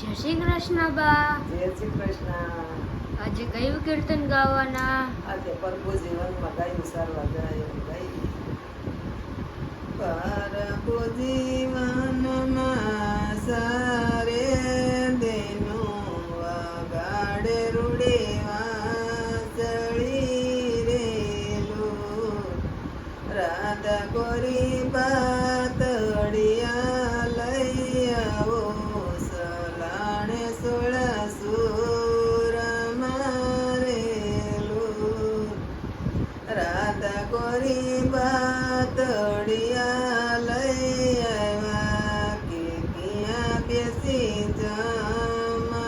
જય શ્રી કૃષ્ણ બા. જય શ્રી કૃષ્ણ. આજે કયું કીર્તન ગાવાના? આજે પ્રભુ જીવનમાં ગાયું સારવા જાય એવું ગાઈ. પ્રભુ જીવનમાં સારે દેનો વગાડે રૂડે વાસળી રેલો રાધા ગોરી પાતળિયા લઈ આવો સલાણે સોળા સુર મારેલો રાધા ગોરી પાતળિયા લઈ આવ્યા કે ક્યાં બેસી જમશુરેલો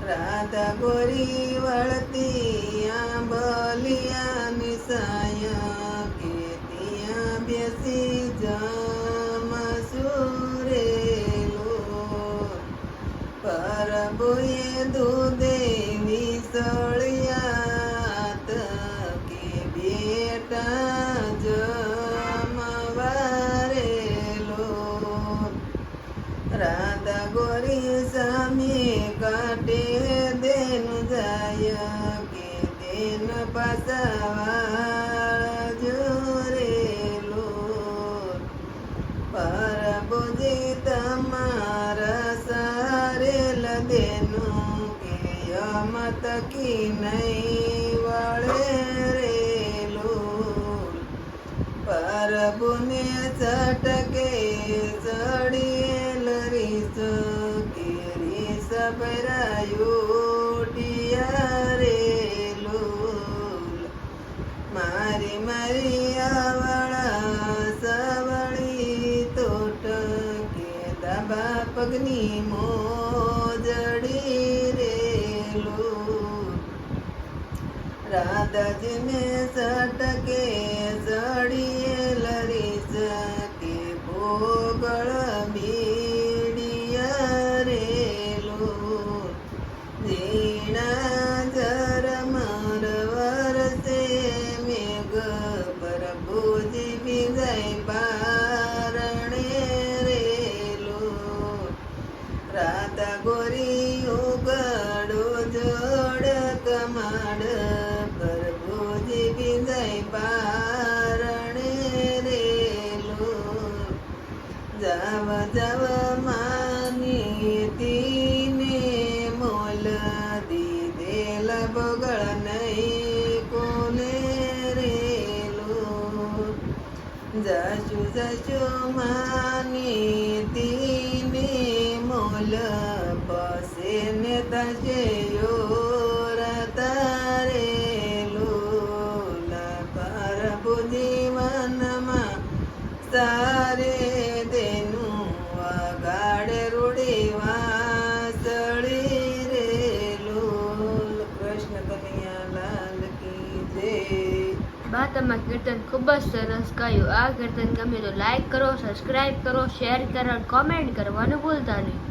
રાધા ગોરી વળતી આંબલિયા નિસાયા કે ત્યાં બેસી જમશુરેલો પ્રભુએ દૂધે વિસળિયાત કે બેટા જમવારેલો રાધા ગોરી સામે કાટે દેન જાય કે દેન પાસાવાળ જોરેલો પ્રભુજી તમારા સારેલ દેનું કે યમત કી નહીં વળે રેલો પ્રભુને ચટકે ચડીએલ રીસ કે રીસ ભરાયું રેલો મારી મારી આવળા સવળી તોટ કે દાબા પગની મોજડી રેલો રાધાજીને સટકે ચડીએલ રીસ કે ભોગળ બીડિયા રેલો જીણા ઝરમર વરસે મેઘ પ્રભુજી વિજય પારણે રેલો રાધા ગોરી ઉગડો જોડ કમાડ પ્રભુજી વિજય પારણે રેલો જાવ જાવ માની તીને મોલ દીધેલ બગળ નહીં કોને રેલો જશુ જશુ માની તીને મોલ પસે ને તશે તારેલો પ્રભુ જીવનમાં સારે દેનું વગાડે રૂડી વાસળી રેલો કૃષ્ણ કનૈયા લાલ કી જય. બા, તમે કીર્તન ખૂબ જ સરસ ગાયું. આ કીર્તન ગમે તો લાઈક કરો, સબસ્ક્રાઇબ કરો, શેર કરો અને કોમેન્ટ કરવાનું ભૂલતા નહીં.